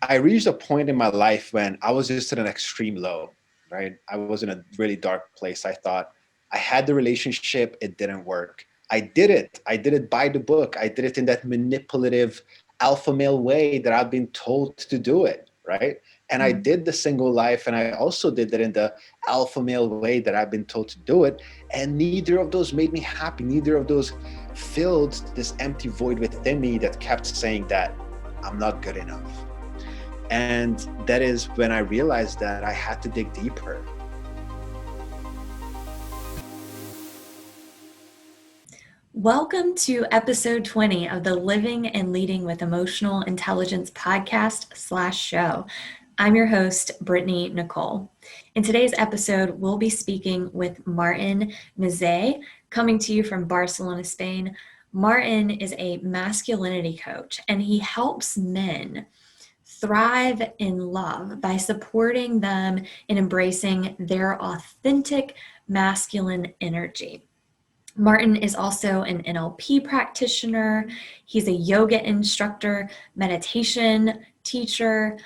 I reached a point in my life when I was just in an extreme low, right? I was in a really dark place. I thought I had the relationship, it didn't work. I did it. I did it by the book. I did it in that manipulative alpha male way that I've been told to do it, right? And I Mm. did the single life, and I also did that in the alpha male way that I've been told to do it. And neither of those made me happy. Neither of those filled this empty void within me that kept saying that I'm not good enough. And that is when I realized that I had to dig deeper. Welcome to episode 20 of the Living and Leading with Emotional Intelligence podcast/show. I'm your host, Brittney-Nichole. In today's episode, we'll be speaking with Martin Mezei, coming to you from Barcelona, Spain. Martin is a masculinity coach, and he helps men thrive in love by supporting them in embracing their authentic masculine energy. Martin is also an NLP practitioner. He's a yoga instructor, meditation teacher,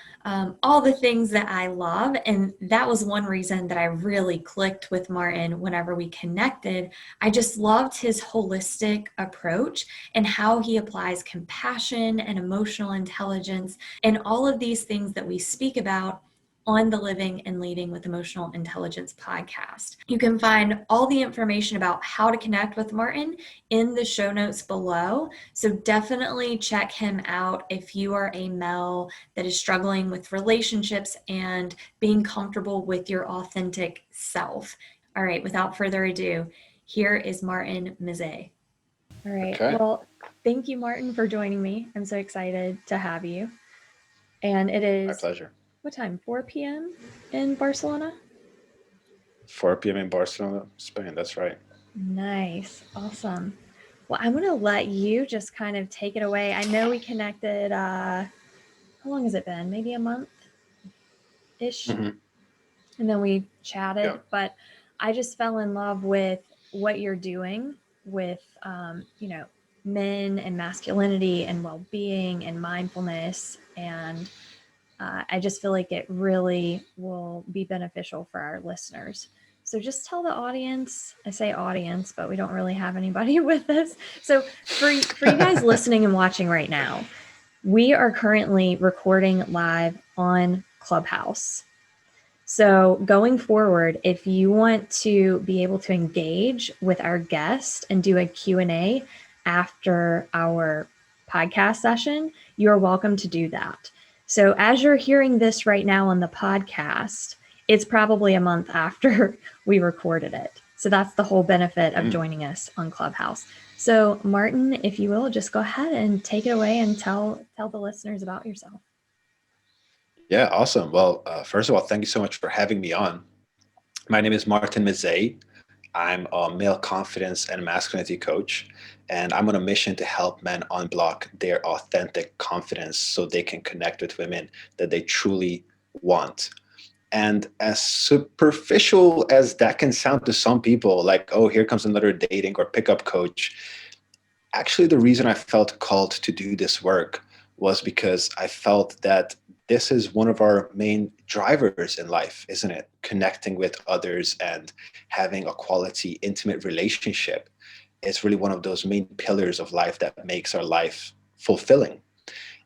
all the things that I love. And that was one reason that I really clicked with Martin whenever we connected. I just loved his holistic approach and how he applies compassion and emotional intelligence and all of these things that we speak about on the Living and Leading with Emotional Intelligence podcast. You can find all the information about how to connect with Martin in the show notes below. So definitely check him out if you are a male that is struggling with relationships and being comfortable with your authentic self. All right, without further ado, here is Martin Mezei. All right, Okay. well, thank you, Martin, for joining me. I'm so excited to have you. And it My is, pleasure. what time? 4 p.m. in Barcelona? 4 p.m. in Barcelona, Spain. That's right. Nice. Awesome. Well, I'm going to let you just kind of take it away. I know we connected, how long has it been? Maybe a month ish. Mm-hmm. And then we Yeah. chatted, but I just fell in love with what you're doing with, men and masculinity and well being and mindfulness. And I just feel like it really will be beneficial for our listeners. So just tell the audience, I say audience, but we don't really have anybody with us. So for you guys listening and watching right now, we are currently recording live on Clubhouse. So going forward, if you want to be able to engage with our guest and do a Q&A after our podcast session, you're welcome to do that. So as you're hearing this right now on the podcast, it's probably a month after we recorded it. So that's the whole benefit of Mm. joining us on Clubhouse. So Martin, if you will, just go ahead and take it away and tell the listeners about yourself. Yeah, awesome. Well, first of all, thank you so much for having me on. My name is Martin Mezei. I'm a male confidence and masculinity coach, and I'm on a mission to help men unblock their authentic confidence so they can connect with women that they truly want. And as superficial as that can sound to some people, like, oh, here comes another dating or pickup coach, actually, the reason I felt called to do this work was because I felt that this is one of our main drivers in life, isn't it? Connecting with others and having a quality, intimate relationship is really one of those main pillars of life that makes our life fulfilling.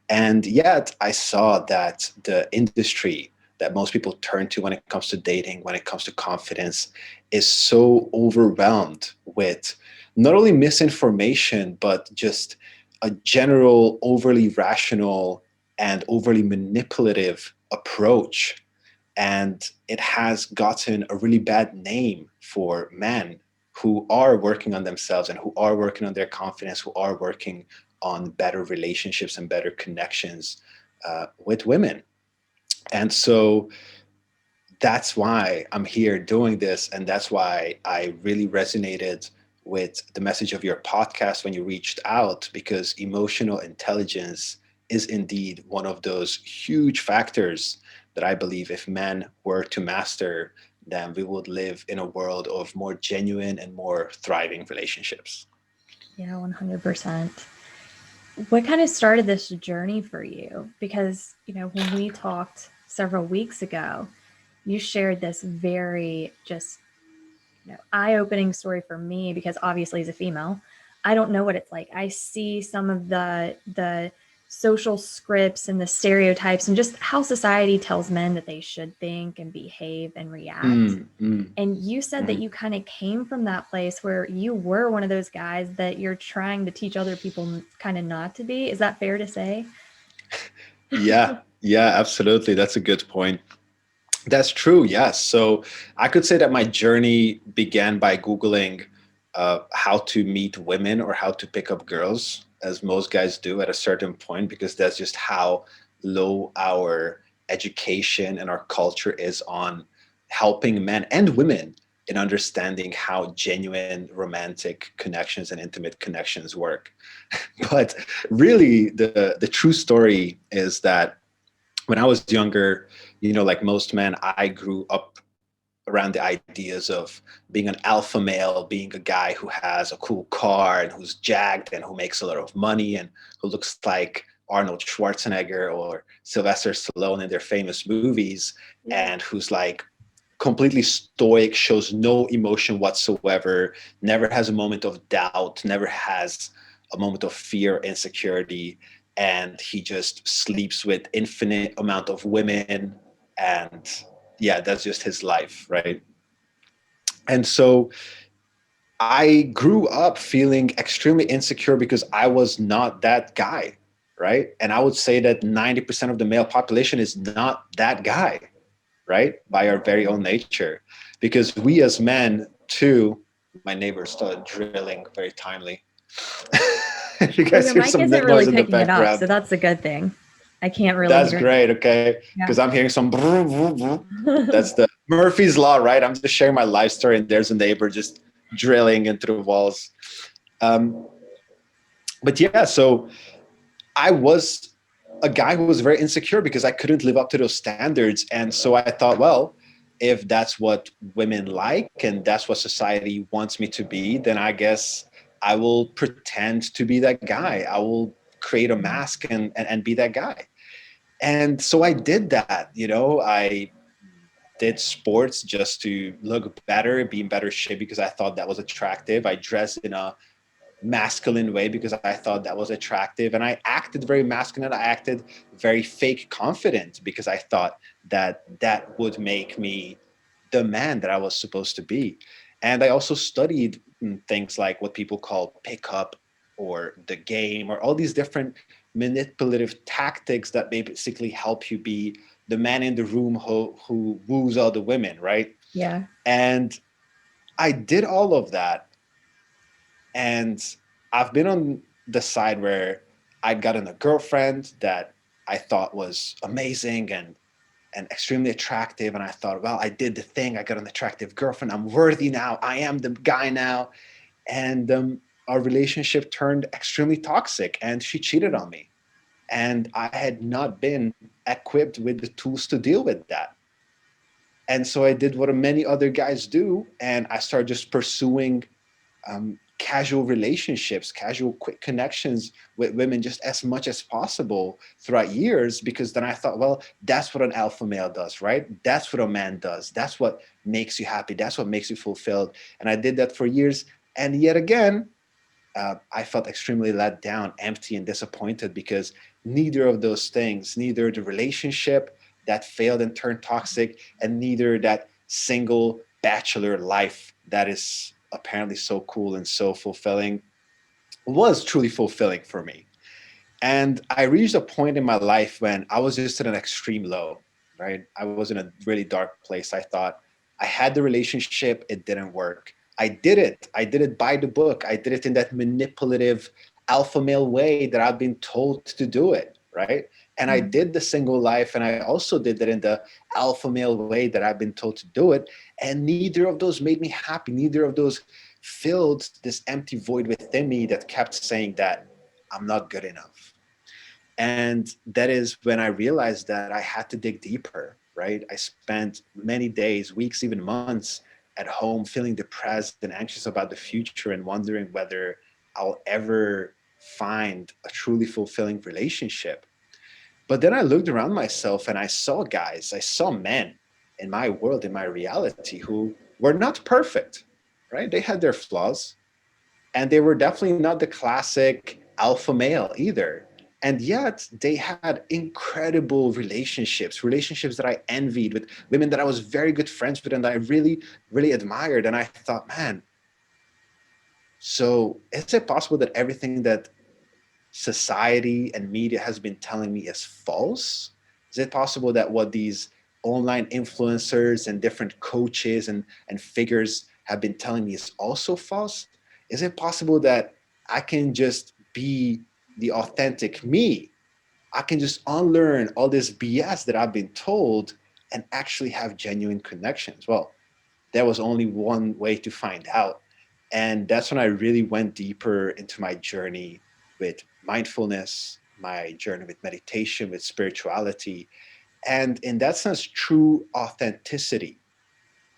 And yet, I saw that the industry that most people turn to when it comes to dating, when it comes to confidence, is so overwhelmed with not only misinformation, but just a general, overly rational and overly manipulative approach. And it has gotten a really bad name for men who are working on themselves and who are working on their confidence, who are working on better relationships and better connections with women. And so that's why I'm here doing this. And that's why I really resonated with the message of your podcast when you reached out, because emotional intelligence is indeed one of those huge factors that I believe if men were to master, then we would live in a world of more genuine and more thriving relationships. Yeah, 100%. What kind of started this journey for you? Because, when we talked several weeks ago, you shared this very just, eye-opening story for me because obviously as a female, I don't know what it's like. I see some of the social scripts and the stereotypes and just how society tells men that they should think and behave and react. Mm, mm, And you said that mhm. you kind of came from that place where you were one of those guys that you're trying to teach other people kind of not to be. Is that fair to say? Yeah, yeah, absolutely. That's a good point. That's true. Yes. So I could say that my journey began by Googling how to meet women or how to pick up girls, as most guys do at a certain point, because that's just how low our education and our culture is on helping men and women in understanding how genuine romantic connections and intimate connections work. But really, the true story is that when I was younger, like most men, I grew up around the ideas of being an alpha male, being a guy who has a cool car and who's jacked and who makes a lot of money and who looks like Arnold Schwarzenegger or Sylvester Stallone in their famous movies, Yeah. and who's like completely stoic, shows no emotion whatsoever, never has a moment of doubt, never has a moment of fear, insecurity, and he just sleeps with infinite amount of women, and yeah, that's just his life, right? And so I grew up feeling extremely insecure because I was not that guy, right? And I would say that 90% of the male population is not that guy, right? By our very own nature. Because we as men, too, my neighbor started drilling very timely. If you Well, guys your hear mic some isn't really noise in the picking it up, so background, that's a good thing. I can't really that's hear it. great, okay? Yeah. Because I'm hearing some. That's the Murphy's Law, right? I'm just sharing my life story, and there's a neighbor just drilling into the walls. Um, but yeah, so I was a guy who was very insecure because I couldn't live up to those standards. And so I thought, well, if that's what women like and that's what society wants me to be, then I guess I will pretend to be that guy. I will create a mask and be that guy. And so I did that. I did sports just to look better, be in better shape because I thought that was attractive. I dressed in a masculine way because I thought that was attractive. And I acted very masculine. I acted very fake confident because I thought that that would make me the man that I was supposed to be. And I also studied things like what people call pickup or the game or all these different manipulative tactics that basically help you be the man in the room who woos all the women, right? Yeah. And I did all of that, and I've been on the side where I'd gotten a girlfriend that I thought was amazing and extremely attractive. And I thought, well, I did the thing. I got an attractive girlfriend. I'm worthy now. I am the guy now. And our relationship turned extremely toxic, and she cheated on me. And I had not been equipped with the tools to deal with that. And so I did what many other guys do, and I started just pursuing casual relationships, casual quick connections with women just as much as possible throughout years, because then I thought, well, that's what an alpha male does, right? That's what a man does. That's what makes you happy. That's what makes you fulfilled. And I did that for years. And yet again, I felt extremely let down, empty, and disappointed because neither of those things, neither the relationship that failed and turned toxic, and neither that single bachelor life that is apparently so cool and so fulfilling, was truly fulfilling for me. And I reached a point in my life when I was just in an extreme low, right? I was in a really dark place. I thought I had the relationship, it didn't work. I did it. I did it by the book. I did it in that manipulative alpha male way that I've been told to do it, right? And I Mm. did the single life, and I also did that in the alpha male way that I've been told to do it. And neither of those made me happy. Neither of those filled this empty void within me that kept saying that I'm not good enough. And that is when I realized that I had to dig deeper, right? I spent many days, weeks, even months at home feeling depressed and anxious about the future and wondering whether I'll ever find a truly fulfilling relationship. But then I looked around myself and I saw guys, I saw men in my world, in my reality, who were not perfect, right? They had their flaws, and they were definitely not the classic alpha male either. And yet they had incredible relationships that I envied with women that I was very good friends with and that I really, really admired. And I thought, man, so is it possible that everything that society and media has been telling me is false? Is it possible that what these online influencers and different coaches and figures have been telling me is also false? Is it possible that I can just be the authentic me? I can just unlearn all this BS that I've been told and actually have genuine connections. Well, there was only one way to find out. And that's when I really went deeper into my journey with mindfulness, my journey with meditation, with spirituality, and in that sense, true authenticity.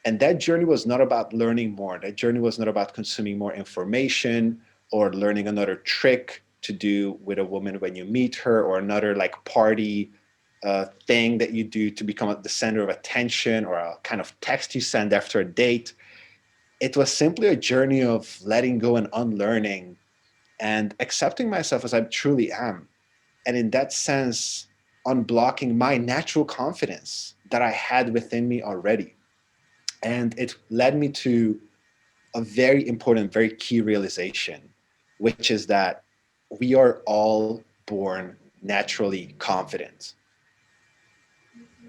And that journey was not about learning more. That journey was not about consuming more information or learning another trick to do with a woman when you meet her, or another like party thing that you do to become the center of attention, or a kind of text you send after a date. It was simply a journey of letting go and unlearning and accepting myself as I truly am. And in that sense, unblocking my natural confidence that I had within me already. And it led me to a very important, very key realization, which is that we are all born naturally confident.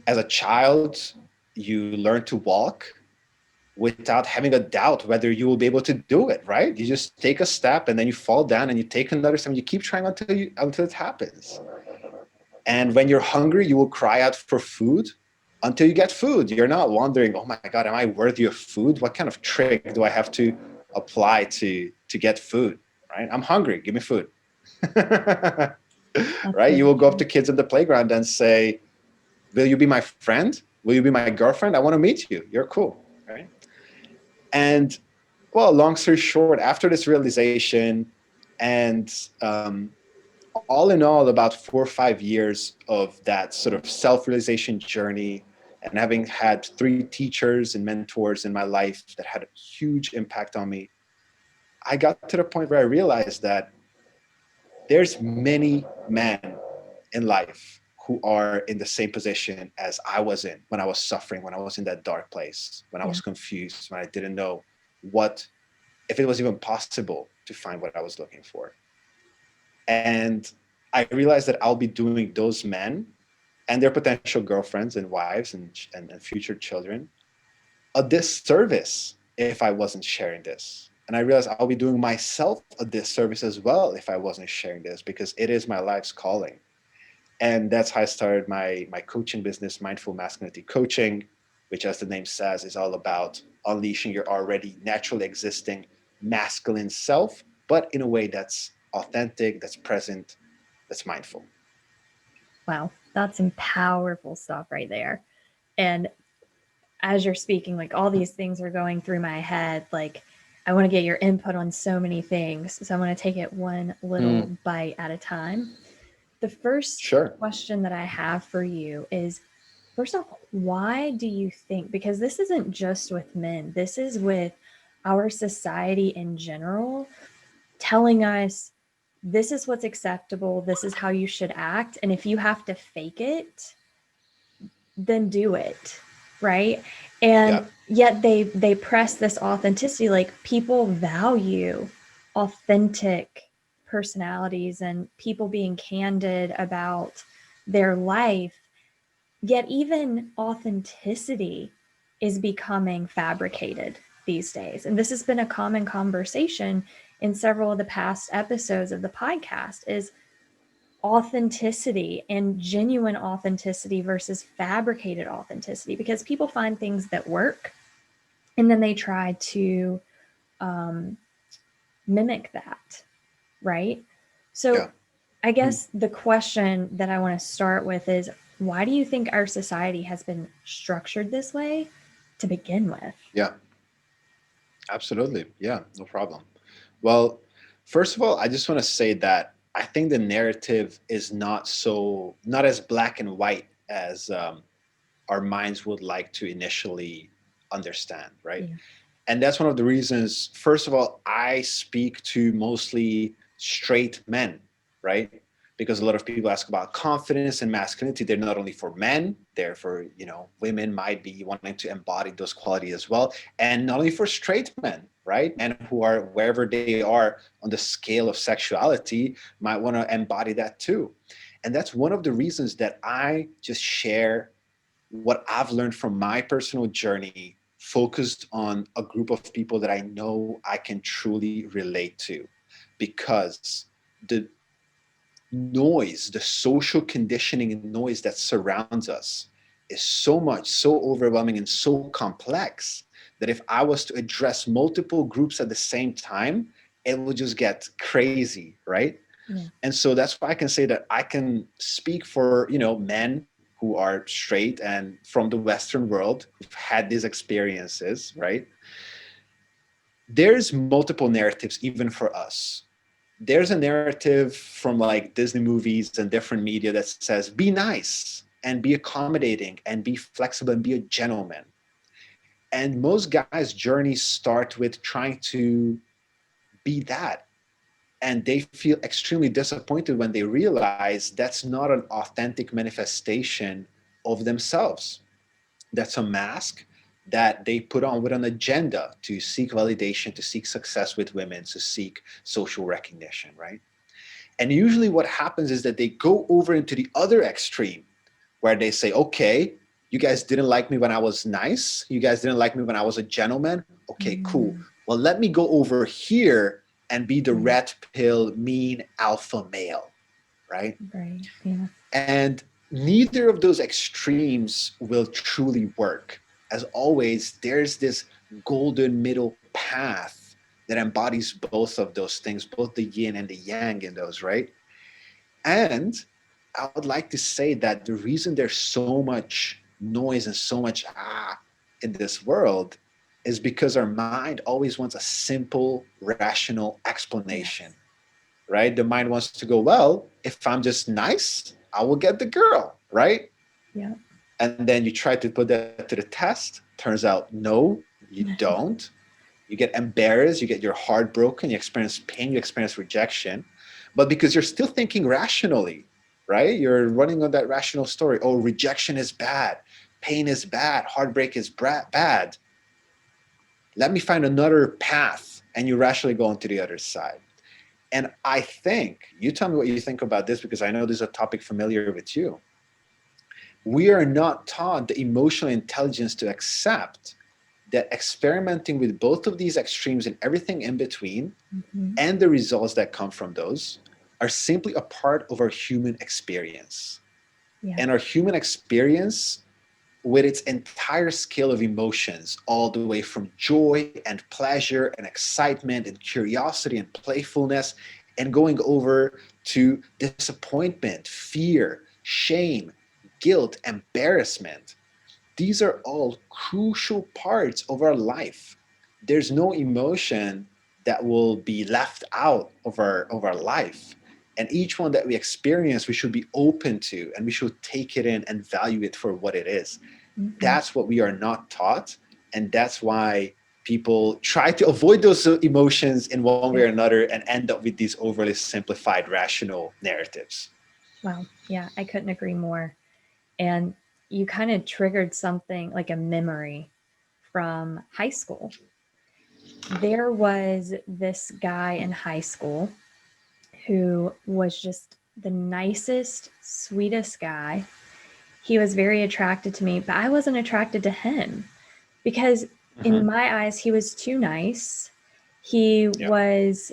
As a child, you learn to walk without having a doubt whether you will be able to do it, right? You just take a step and then you fall down and you take another step and you keep trying until it happens. And when you're hungry, you will cry out for food until you get food. You're not wondering, oh my God, am I worthy of food? What kind of trick do I have to apply to get food? Right? I'm hungry. Give me food. That's Right? so You will go up true. to kids in the playground and say, will you be my friend? Will you be my girlfriend? I want to meet you. You're cool. Right? And well, long story short, after this realization, and all in all, about 4 or 5 years of that sort of self-realization journey, and having had 3 teachers and mentors in my life that had a huge impact on me, I got to the point where I realized that there's many men in life who are in the same position as I was in when I was suffering, when I was in that dark place, when I Yeah. was confused, when I didn't know what, if it was even possible to find what I was looking for. And I realized that I'll be doing those men and their potential girlfriends and wives and future children a disservice if I wasn't sharing this. And I realized I'll be doing myself a disservice as well if I wasn't sharing this, because it is my life's calling. And that's how I started my coaching business, Mindful Masculinity Coaching, which, as the name says, is all about unleashing your already naturally existing masculine self, but in a way that's authentic, that's present, that's mindful. Wow, that's some powerful stuff right there. And as you're speaking, like all these things are going through my head. Like, I want to get your input on so many things. So I'm going to take it one little Mm, bite at a time. The first sure. question that I have for you is, first off, why do you think, because this isn't just with men, this is with our society in general, telling us this is what's acceptable, this is how you should act. And if you have to fake it, then do it, right? Yeah. And yet they press this authenticity, like people value authentic personalities and people being candid about their life, yet even authenticity is becoming fabricated these days. And this has been a common conversation in several of the past episodes of the podcast, is authenticity and genuine authenticity versus fabricated authenticity, because people find things that work and then they try to um, mimic that, right? So Yeah. I Mhm. guess the question that I want to start with is, why do you think our society has been structured this way to begin with? Yeah. Absolutely. Yeah. No problem. Well, First of all, I just want to say that I think the narrative is not as black and white as our minds would like to initially understand, right? Yeah. And that's one of the reasons. First of all, I speak to mostly straight men, right? Because a lot of people ask about confidence and masculinity. They're not only for men, they're for, women might be wanting to embody those qualities as well. And not only for straight men, right? Men who are wherever they are on the scale of sexuality might want to embody that too. And that's one of the reasons that I just share what I've learned from my personal journey, focused on a group of people that I know I can truly relate to, because the noise, the social conditioning and noise that surrounds us is so much, so overwhelming and so complex that if I was to address multiple groups at the same time, it would just get crazy, right? Yeah. And so that's why I can say that I can speak for, men who are straight and from the Western world who've had these experiences, right? There's multiple narratives even for us. There's a narrative from like Disney movies and different media that says be nice and be accommodating and be flexible and be a gentleman. And most guys' journeys start with trying to be that, and they feel extremely disappointed when they realize that's not an authentic manifestation of themselves. That's a mask that they put on with an agenda to seek validation, to seek success with women, to seek social recognition, right? And usually what happens is that they go over into the other extreme where they say, okay, you guys didn't like me when I was nice. You guys didn't like me when I was a gentleman. Okay, cool. Mm, Well, let me go over here and be the right. red pill, mean alpha male, right? Right. Yeah. And neither of those extremes will truly work. As always, there's this golden middle path that embodies both of those things, both the yin and the yang in those, right? And I would like to say that the reason there's so much noise and so much in this world is because our mind always wants a simple, rational explanation, Yes. right? The mind wants to go, well, if I'm just nice, I will get the girl, right? Yeah. And then you try to put that to the test. Turns out, no, you don't. You get embarrassed, you get your heart broken, you experience pain, you experience rejection. But because you're still thinking rationally, right? You're running on that rational story. Oh, rejection is bad, pain is bad, heartbreak is bad. Let me find another path. And you rationally go onto the other side. And I think, you tell me what you think about this, because I know this is a topic familiar with you. We are not taught the emotional intelligence to accept that experimenting with both of these extremes and everything in between, Hmm. and the results that come from those, are simply a part of our human experience. Yeah. And our human experience, with its entire scale of emotions, all the way from joy and pleasure and excitement and curiosity and playfulness, and going over to disappointment, fear, shame, guilt, embarrassment. These are all crucial parts of our life. There's no emotion that will be left out of our life. And each one that we experience, we should be open to, and we should take it in and value it for what it is. Hmm. That's what we are not taught. And that's why people try to avoid those emotions in one way or Yeah. another and end up with these overly simplified rational narratives. Wow. Yeah. I couldn't agree more. And you kind of triggered something like a memory from high school. There was this guy in high school who was just the nicest, sweetest guy. He was very attracted to me, but I wasn't attracted to him because in Mm-hmm. my eyes, he was too nice. He Yeah. was,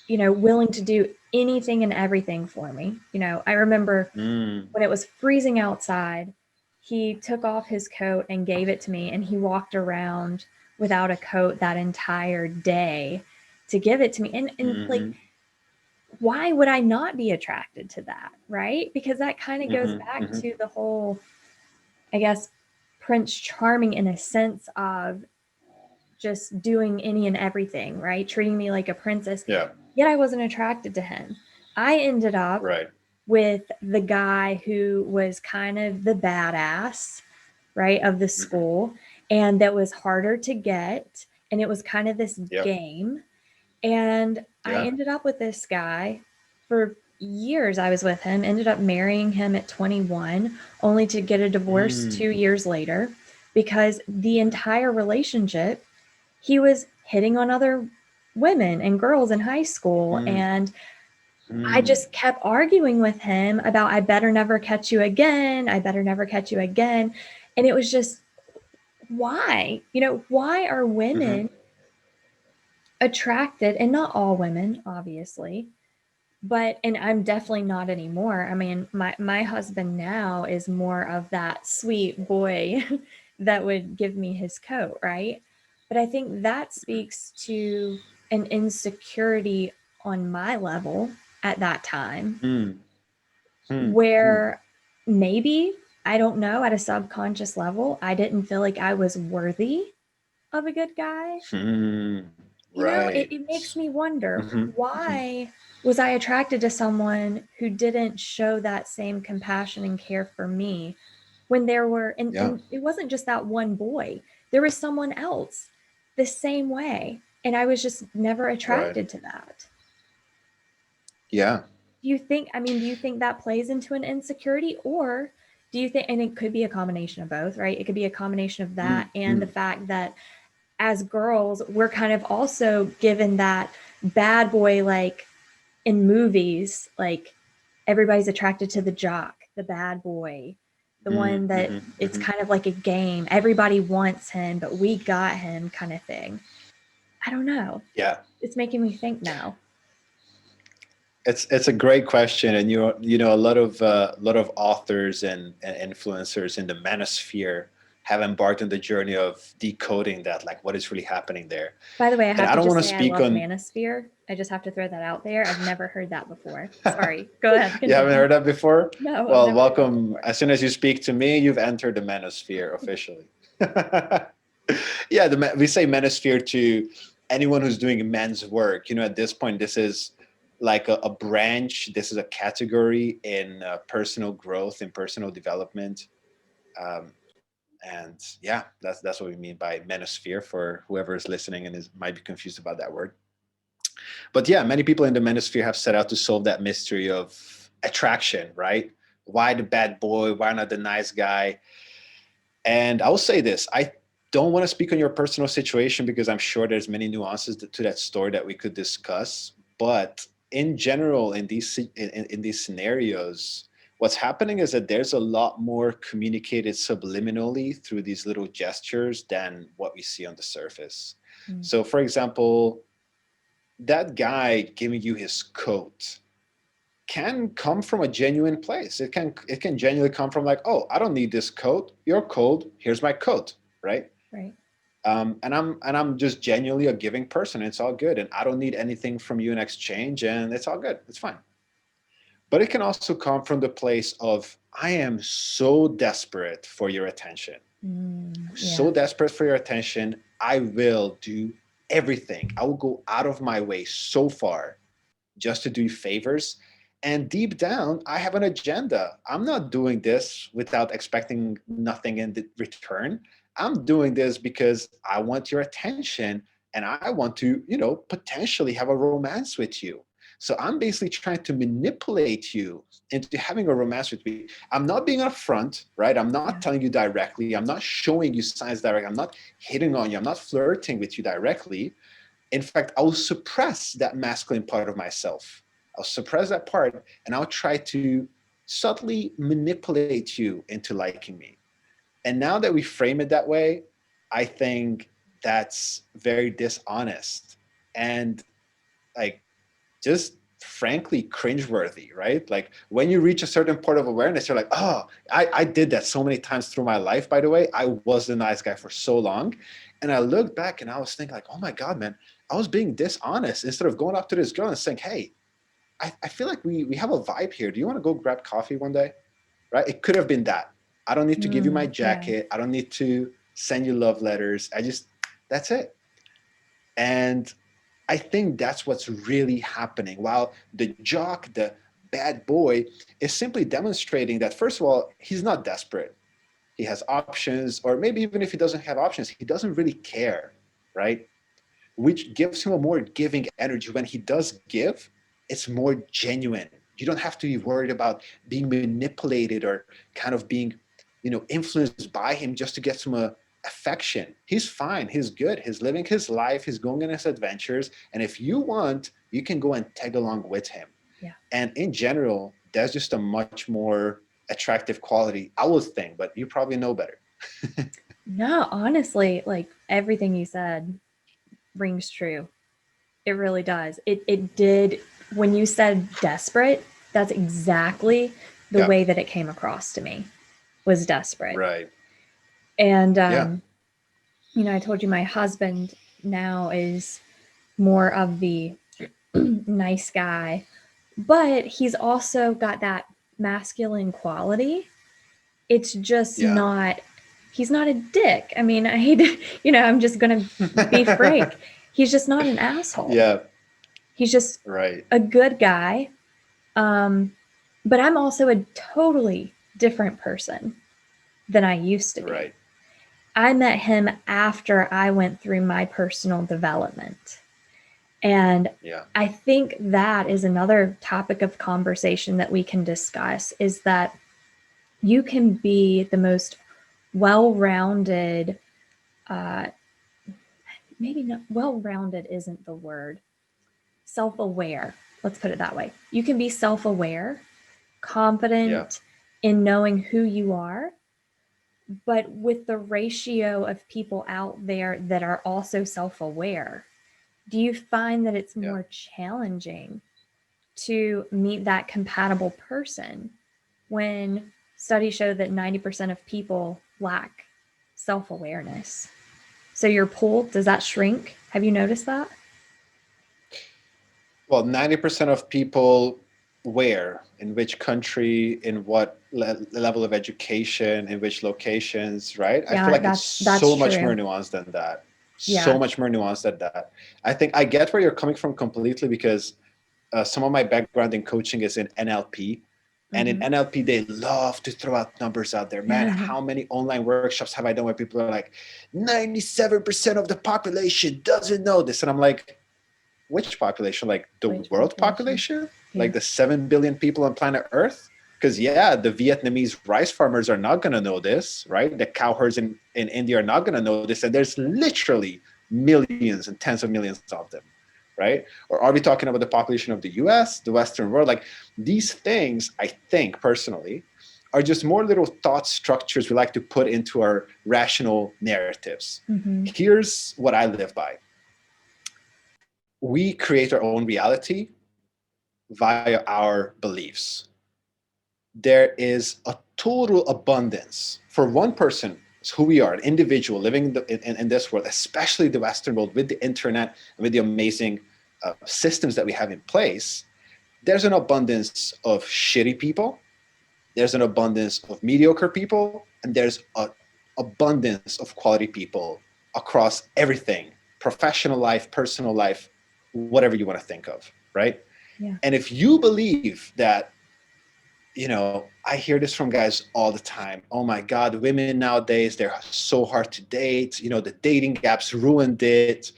willing to do anything and everything for me. I remember Mm. when it was freezing outside, he took off his coat and gave it to me, and he walked around without a coat that entire day to give it to me. And like, Mm-hmm. why would I not be attracted to that? Right? Because that kind of goes Mm-hmm. back Mm-hmm. to the whole, I guess, Prince Charming in a sense of just doing any and everything, right? Treating me like a princess. Yeah. yet I wasn't attracted to him. I ended up Right. with the guy who was kind of the badass, right, of the Hmm. school, and that was harder to get. And it was kind of this Yep. game. And I Yeah. ended up with this guy for years. I was with him, ended up marrying him at 21, only to get a divorce Mm. 2 years later because the entire relationship, he was hitting on other women and girls in high school. Mm. And I Mm. just kept arguing with him about, I better never catch you again. I better never catch you again. And it was just, why? Why are Hmm. women attracted, and not all women, obviously, but and I'm definitely not anymore. I mean, my husband now is more of that sweet boy that would give me his coat, right? But I think that speaks to an insecurity on my level at that time, Mm. Mm. Mm. where maybe, I don't know, at a subconscious level, I didn't feel like I was worthy of a good guy. Mm. It, Right. it makes me wonder, Hmm. Hmm. why was I attracted to someone who didn't show that same compassion and care for me when there were, Yeah. and it wasn't just that one boy, there was someone else the same way. And I was just never Right. attracted to that. Yeah. Do you think that plays into an insecurity, or do you think, and it could be a combination of both, right? It could be a combination of that Mm. and the Mm. fact that as girls, we're kind of also given that bad boy, like in movies, like everybody's attracted to the jock, the bad boy, the Mm. one that Hmm. it's Hmm. kind of like a game. Everybody wants him, but we got him kind of thing. I don't know. Yeah. It's making me think now. It's a great question, and a lot of authors and influencers in the Menosphere have embarked on the journey of decoding that, like what is really happening there. By the way, I And have I to don't just want to say I speak love on. Manosphere. I just have to throw that out there. I've never heard that before. Sorry. Go ahead. You haven't Continue. heard that before? No, I've Well, never heard that welcome. before. As soon as you speak to me, you've entered the Menosphere officially. Yeah, we say Menosphere to anyone who's doing men's work. At this point, this is like a branch. This is a category in personal growth and personal development. Um, and yeah, that's what we mean by Menosphere for whoever is listening and might be confused about that word. But yeah, many people in the Menosphere have set out to solve that mystery of attraction, right? Why the bad boy? Why not the nice guy? And I will say this: I don't want to speak on your personal situation because I'm sure there's many nuances to that story that we could discuss. But in general, in these scenarios, what's happening is that there's a lot more communicated subliminally through these little gestures than what we see on the surface. Mm. So, for example, that guy giving you his coat can come from a genuine place. It can genuinely come from like, oh, I don't need this coat. You're cold. Here's my coat, right? Right. And I'm just genuinely a giving person. It's all good, and I don't need anything from you in exchange, and it's all good. It's fine. But it can also come from the place of I am so desperate for your attention, Yeah. so desperate for your attention. I will do everything. I will go out of my way so far just to do favors. And deep down, I have an agenda. I'm not doing this without expecting nothing in return. I'm doing this because I want your attention and I want to, potentially have a romance with you. So I'm basically trying to manipulate you into having a romance with me. I'm not being upfront, right? I'm not Yeah. telling you directly. I'm not showing you signs direct. I'm not hitting on you. I'm not flirting with you directly. In fact, I'll suppress that masculine part of myself. I'll suppress that part and I'll try to subtly manipulate you into liking me. And now that we frame it that way, I think that's very dishonest and like just frankly cringeworthy, right? Like when you reach a certain point of awareness, you're like, oh, I did that so many times through my life, by the way. I was the nice guy for so long. And I looked back and I was thinking like, oh my God, man, I was being dishonest instead of going up to this girl and saying, hey, I feel like we have a vibe here. Do you want to go grab coffee one day? Right? It could have been that. I don't need to give you my Yeah. jacket. I don't need to send you love letters. That's it. And I think that's what's really happening. While the jock, the bad boy, is simply demonstrating that, first of all, he's not desperate. He has options, or maybe even if he doesn't have options, he doesn't really care, right? Which gives him a more giving energy. When he does give, it's more genuine. You don't have to be worried about being manipulated or kind of being, influenced by him just to get some affection. He's fine. He's good. He's living his life. He's going on his adventures. And if you want, you can go and tag along with him. Yeah. And in general, that's just a much more attractive quality, I would think, but you probably know better. No, honestly, like everything you said rings true. It really does. It did when you said desperate, that's exactly the Yeah. way that it came across to me was desperate. Right. And Yeah. I told you my husband now is more of the nice guy, but he's also got that masculine quality. It's just Yeah. not, he's not a dick. I mean, I hate to, I'm just going to be frank. He's just not an asshole. Yeah. He's just Right. a good guy. But I'm also a totally different person than I used to be. Right. I met him after I went through my personal development. And Yeah. I think that is another topic of conversation that we can discuss is that you can be the most well-rounded, maybe not well-rounded isn't the word, self-aware. Let's put it that way. You can be self-aware, confident in knowing who you are, but with the ratio of people out there that are also self-aware, do you find that it's more challenging to meet that compatible person when studies show that 90% of people lack self-awareness? So your pool, does that shrink? Have you noticed that? Well, 90% of people where, in which country, in what level of education, in which locations, right? I feel Yeah, like it's that's so much more true. nuanced than that. So Yeah. much more nuanced than that. I think I get where you're coming from completely because some of my background in coaching is in NLP. And in Mm-hmm. NLP, they love to throw out numbers out there. Man, how many online workshops have I done where people are like, 97% of the population doesn't know this? And I'm like, which population? Like the Which world population? population? Yeah. Like the 7 billion people on planet Earth? Because yeah, the Vietnamese rice farmers are not going to know this, right? The cow herds in India are not going to know this. And there's literally millions and tens of millions of them, right? Or are we talking about the population of the US, the Western world? Like these things, I think personally, are just more little thought structures we like to put into our rational narratives. Mm-hmm. Here's what I live by. We create our own reality via our beliefs. There is a total abundance for one person, who we are, an individual living in this world, especially the Western world, with the internet and with the amazing systems that we have in place. There's an abundance of shitty people. There's an abundance of mediocre people, and there's an abundance of quality people across everything, professional life, personal life, whatever you want to think of, right? Yeah. And if you believe that, I hear this from guys all the time. Oh my God, women nowadays, they're so hard to date. The dating apps ruined it.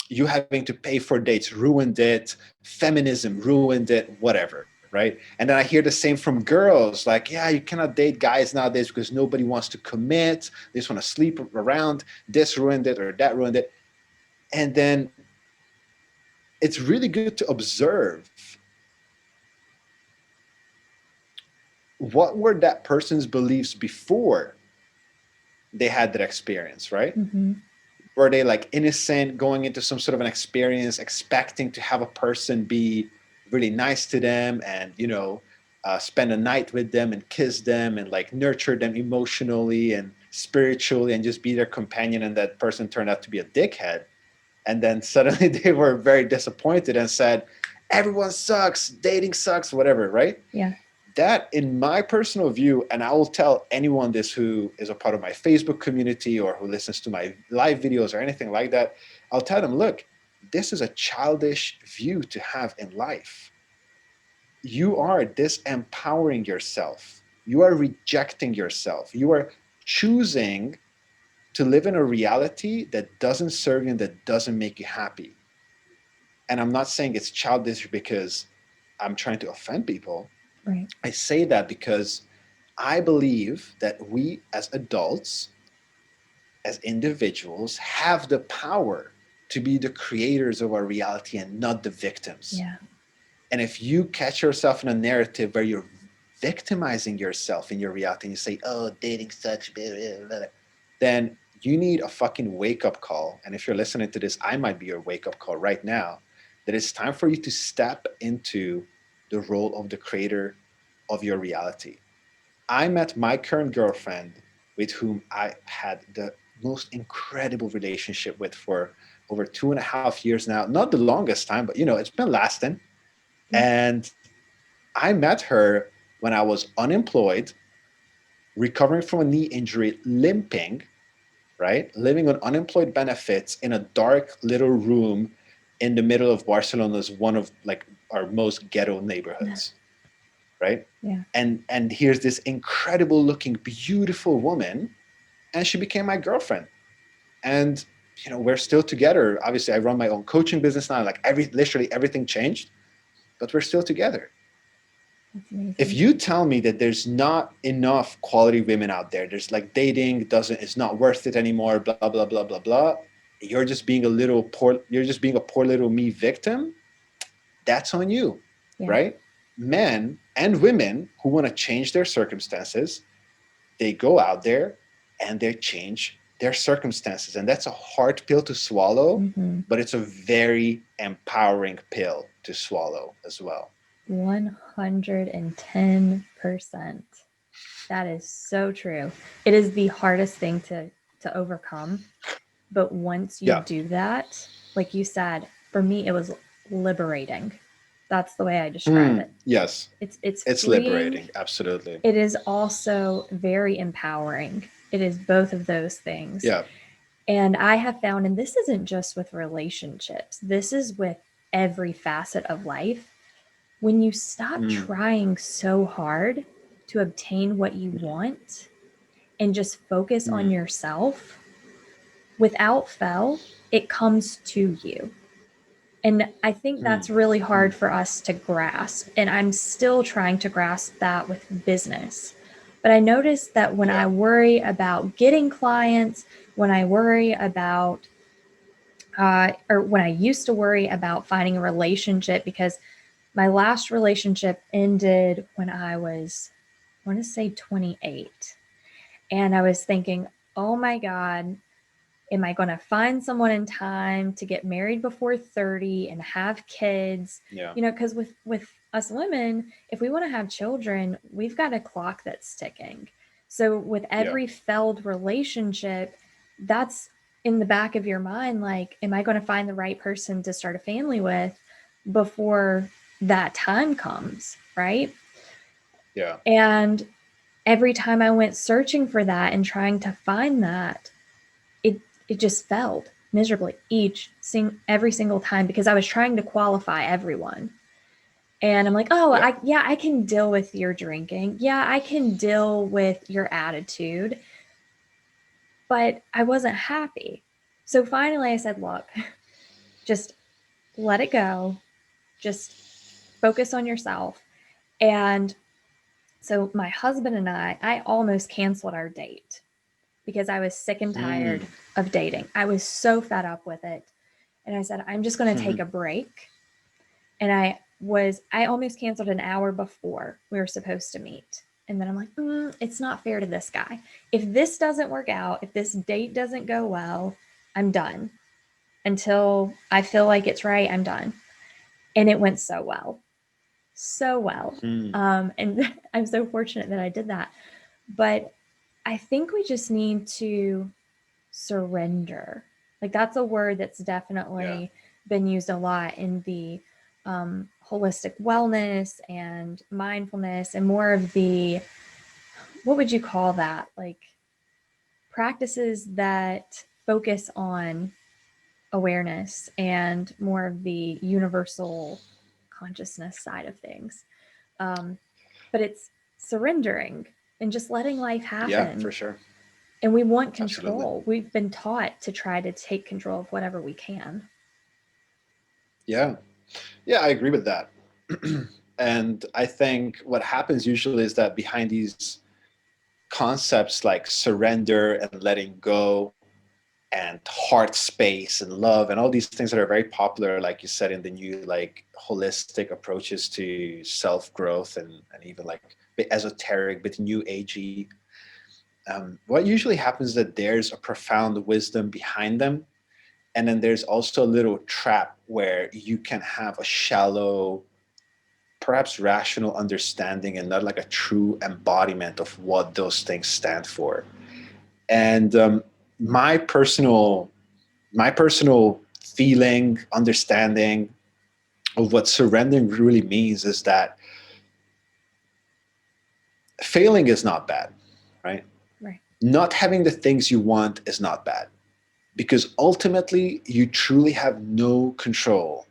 You having to pay for dates ruined it. Feminism ruined it, whatever, right? And then I hear the same from girls, like, yeah, you cannot date guys nowadays because nobody wants to commit. They just want to sleep around. This ruined it or that ruined it. And then it's really good to observe what were that person's beliefs before they had that experience, right? Mm-hmm. Were they like innocent, going into some sort of an experience, expecting to have a person be really nice to them and, spend a night with them and kiss them and like nurture them emotionally and spiritually and just be their companion, and that person turned out to be a dickhead. And then suddenly they were very disappointed and said, everyone sucks, dating sucks, whatever, right? Yeah. That, in my personal view, and I will tell anyone this who is a part of my Facebook community or who listens to my live videos or anything like that, I'll tell them, look, this is a childish view to have in life. You are disempowering yourself. You are rejecting yourself. You are choosing to live in a reality that doesn't serve you and that doesn't make you happy. And I'm not saying it's childish because I'm trying to offend people. Right. I say that because I believe that we as adults, as individuals, have the power to be the creators of our reality and not the victims. Yeah. And if you catch yourself in a narrative where you're victimizing yourself in your reality and you say, oh, dating sucks, blah, blah, blah, then you need a fucking wake up call. And if you're listening to this, I might be your wake up call right now, that it's time for you to step into the role of the creator of your reality. I met my current girlfriend, with whom I had the most incredible relationship with for over 2.5 years now. Not the longest time, but it's been lasting. Yeah. And I met her when I was unemployed, recovering from a knee injury, limping, right? Living on unemployed benefits in a dark little room in the middle of Barcelona's one of like our most ghetto neighborhoods, right? Yeah. And here's this incredible looking, beautiful woman, and she became my girlfriend. And we're still together. Obviously, I run my own coaching business now. Like literally everything changed, but we're still together. That's If amazing. you tell me that there's not enough quality women out there, there's like dating doesn't it's not worth it anymore, blah blah blah blah blah, you're just being a little poor. You're just being a poor little me victim. That's on you, Yeah. right? Men and women who want to change their circumstances, they go out there and they change their circumstances, and that's a hard pill to swallow, Mm-hmm. but it's a very empowering pill to swallow as well. 110%. That is so true. It is the hardest thing to overcome. But once you Yeah. do that, like you said, for me it was liberating. That's the way I describe it. Yes. It's It's freeing. liberating. Absolutely. It is also very empowering. It is both of those things. Yeah. And I have found, and this isn't just with relationships, this is with every facet of life. When you stop Mm. trying so hard to obtain what you want and just focus on Mm. yourself, without fail, it comes to you. And I think Mm. that's really hard Mm. for us to grasp. And I'm still trying to grasp that with business. But I noticed that when I Yeah. worry about getting clients, when I worry about, or when I used to worry about finding a relationship, because my last relationship ended when I want to say 28. And I was thinking, oh my God, am I going to find someone in time to get married before 30 and have kids? Yeah. Because with us women, if we want to have children, we've got a clock that's ticking. So with Yeah. every failed relationship, that's in the back of your mind, like, am I going to find the right person to start a family with before that time comes, right? Yeah. And every time I went searching for that and trying to find that, it it just failed miserably every single time, because I was trying to qualify everyone. And I'm like, oh, Yeah. I can deal with your drinking. Yeah, I can deal with your attitude. But I wasn't happy. So finally I said, look, just let it go. Just focus on yourself. And so my husband and I almost canceled our date because I was sick and tired Mm. of dating. I was so fed up with it. And I said, I'm just going to take Mhm. a break. And I almost canceled an hour before we were supposed to meet. And then I'm like, it's not fair to this guy. If this doesn't work out, if this date doesn't go well, I'm done. Until I feel like it's right, I'm done. And it went so well. So well. Mm. And I'm so fortunate that I did that. But I think we just need to surrender. Like, that's a word that's Yeah. definitely been used a lot in the holistic wellness and mindfulness, and more of the, what would you call that? Like, practices that focus on awareness and more of the universal consciousness side of things. But it's surrendering and just letting life Yeah, happen. for sure. And we want Absolutely. control. We've been taught to try to take control of whatever we can. Yeah. Yeah, I agree with that. And I think what happens usually is that behind these concepts like surrender and letting go and heart space and love and all these things that are very popular, like you said, in the new like holistic approaches to self growth and even like a bit esoteric, bit new agey. What usually happens is that there's a profound wisdom behind them. And then there's also a little trap where you can have a shallow, perhaps rational understanding and not like a true embodiment of what those things stand for. And my personal my personal feeling, understanding of what surrendering really means is that failing is not bad, right? Right. Not having the things you want is not bad, because ultimately you truly have no control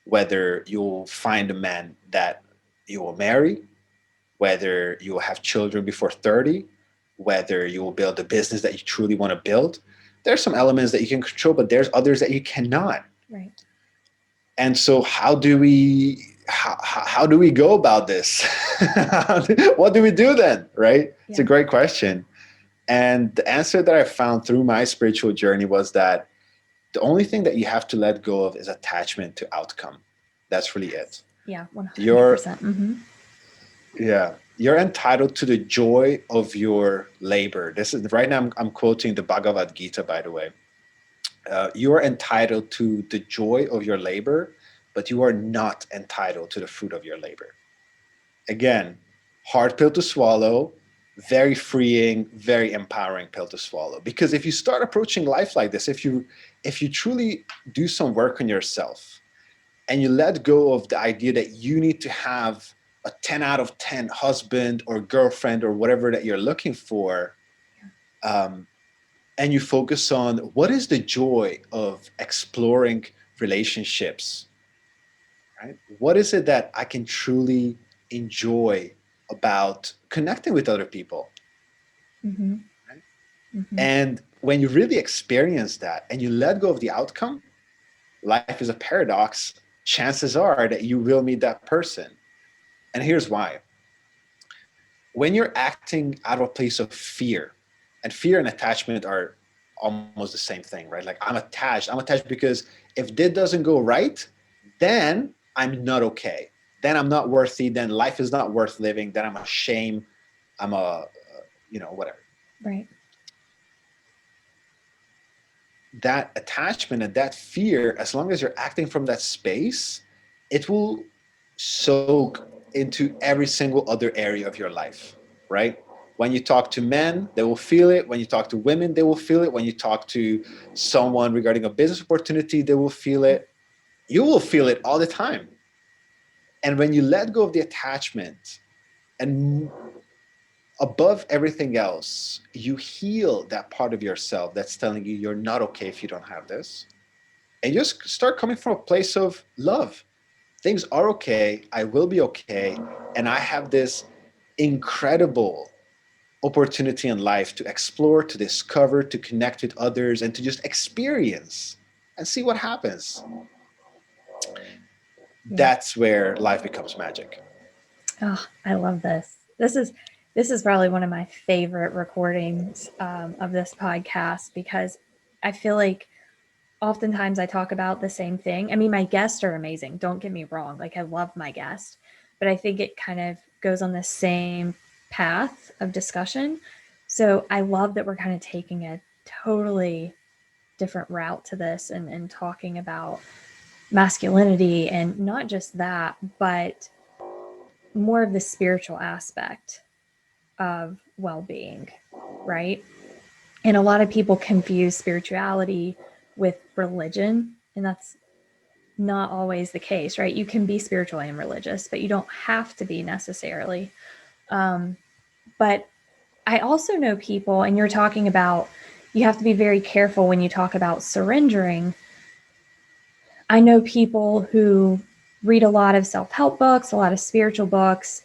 whether you'll find a man that you will marry, whether you will have children before 30, whether you will build a business that you truly want to build. There's some elements that you can control, but there's others that you cannot. Right. And so how do we go about this? What do we do then, right? It's a Yeah. great question. And the answer that I found through my spiritual journey was that the only thing that you have to let go of is attachment to outcome. That's really it. Yeah. You're 100%. Mm-hmm. yeah, you're entitled to the joy of your labor. This is right now. I'm quoting the Bhagavad Gita, by the way. You are entitled to the joy of your labor, but you are not entitled to the fruit of your labor. Again, hard pill to swallow, very freeing, very empowering pill to swallow. Because if you start approaching life like this, if you truly do some work on yourself and you let go of the idea that you need to have a 10 out of 10 husband or girlfriend or whatever that you're looking for, um, and you focus on what is the joy of exploring relationships, right? What is it that I can truly enjoy about connecting with other people, Mm-hmm. right? Mm-hmm. And when you really experience that and you let go of the outcome, life is a paradox. Chances are that you will meet that person. And here's why. When you're acting out of a place of fear, and fear and attachment are almost the same thing, right? Like I'm attached because if this doesn't go right, then I'm not okay. Then I'm not worthy. Then life is not worth living. Then I'm a shame. I'm whatever. Right. That attachment and that fear, as long as you're acting from that space, it will soak into every single other area of your life, right? When you talk to men, they will feel it. When you talk to women, they will feel it. When you talk to someone regarding a business opportunity, they will feel it. You will feel it all the time. And when you let go of the attachment and above everything else, you heal that part of yourself that's telling you you're not okay if you don't have this, and just start coming from a place of love. Things are okay. I will be okay. And I have this incredible opportunity in life to explore, to discover, to connect with others, and to just experience and see what happens. Yeah. That's where life becomes magic. Oh, I love this. This is probably one of my favorite recordings of this podcast because I feel like oftentimes I talk about the same thing. I mean, my guests are amazing. Don't get me wrong. Like, I love my guest, but I think it kind of goes on the same path of discussion. So I love that we're kind of taking a totally different route to this and talking about masculinity and not just that, but more of the spiritual aspect of well being, right? And a lot of people confuse spirituality with religion, and that's not always the case, right? You can be spiritual and religious, but you don't have to be necessarily. But I also know people, and you're talking about you have to be very careful when you talk about surrendering. I know people who read a lot of self-help books, a lot of spiritual books,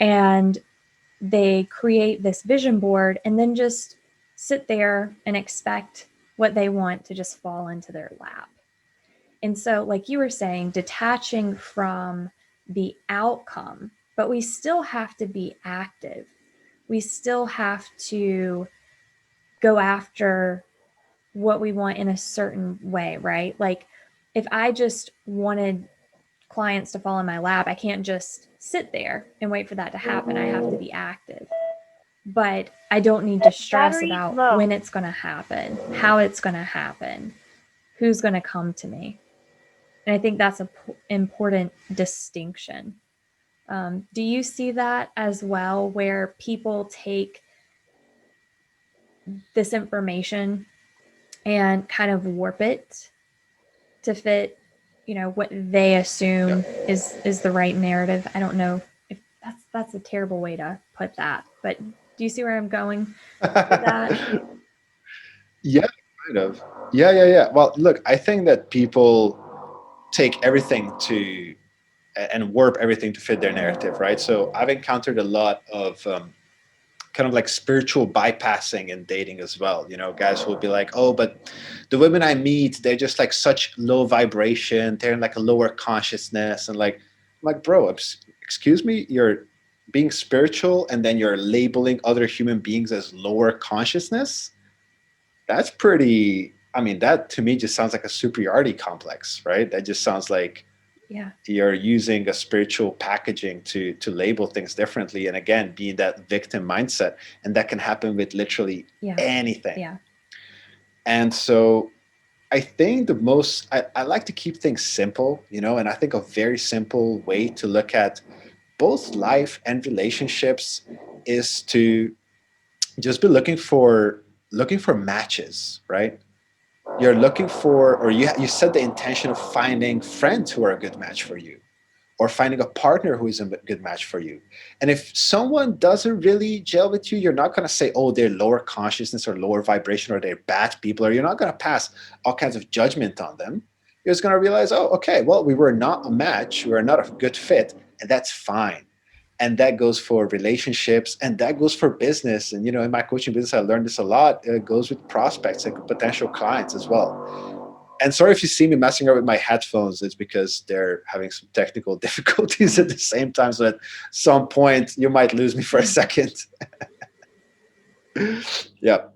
and they create this vision board and then just sit there and expect what they want to just fall into their lap. And so, like you were saying, detaching from the outcome, but we still have to be active. We still have to go after what we want in a certain way, right? Like if I just wanted clients to fall in my lap, I can't just sit there and wait for that to happen. I have to be active. But I don't need to stress about when it's going to happen, how it's going to happen, who's going to come to me. And I think that's an important distinction. Do you see that as well, where people take this information and kind of warp it to fit, what they assume is the right narrative? I don't know if that's a terrible way to put that, but do you see where I'm going with that? Yeah, kind of. Yeah. Well, look, I think that people take everything to and warp everything to fit their narrative, right? So I've encountered a lot of kind of like spiritual bypassing in dating as well. You know, guys will be like, oh, but the women I meet, they're just like such low vibration. They're in like a lower consciousness. And like, I'm like, bro, excuse me, you're being spiritual and then you're labeling other human beings as lower consciousness. That's pretty, I mean, that to me just sounds like a superiority complex, right? That just sounds like Yeah. you're using a spiritual packaging to label things differently, and again being that victim mindset, and that can happen with literally Yeah. anything. Yeah. And so I think I like to keep things simple, you know, and I think a very simple way to look at both life and relationships is to just be looking for matches, right? You're looking for, or you set the intention of finding friends who are a good match for you, or finding a partner who is a good match for you. And if someone doesn't really gel with you, you're not going to say, oh, they're lower consciousness or lower vibration or they're bad people, or you're not going to pass all kinds of judgment on them. You're just going to realize, oh, okay, well, we were not a match, we were not a good fit, and that's fine. And that goes for relationships, and that goes for business. And you know, in my coaching business, I learned this a lot. It goes with prospects and potential clients as well. And sorry if you see me messing around with my headphones, it's because they're having some technical difficulties at the same time. So at some point you might lose me for a second. Yeah.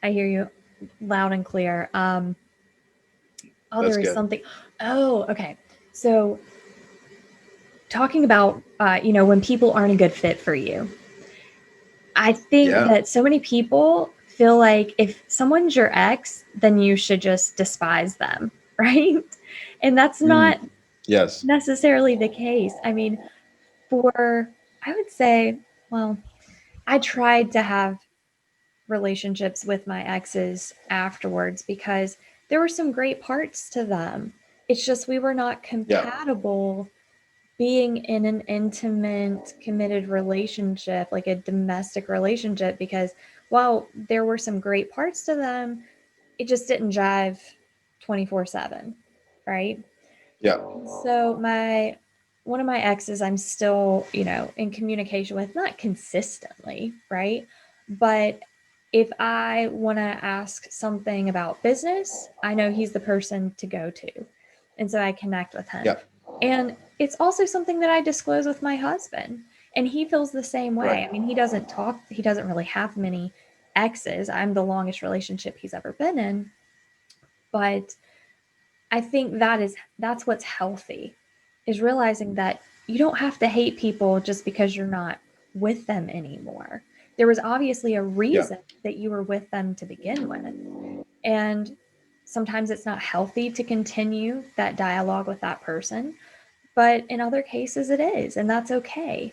I hear you loud and clear. That's There is good. something. Oh, okay. So talking about, when people aren't a good fit for you, I think Yeah. that so many people feel like if someone's your ex, then you should just despise them, right? And that's not Yes. necessarily the case. I mean, I would say, well, I tried to have relationships with my exes afterwards because there were some great parts to them. It's just we were not Yeah. compatible being in an intimate, committed relationship, like a domestic relationship, because while there were some great parts to them, it just didn't jive 24/7, right? Yeah. So one of my exes I'm still, in communication with, not consistently, right? But if I want to ask something about business, I know he's the person to go to. And so I connect with him. Yeah. And it's also something that I disclose with my husband. And he feels the same Right. way. I mean, he doesn't really have many exes. I'm the longest relationship he's ever been in. But I think that's what's healthy, is realizing that you don't have to hate people just because you're not with them anymore. There was obviously a Yeah. reason that you were with them to begin with. And sometimes it's not healthy to continue that dialogue with that person, but in other cases it is, and that's okay.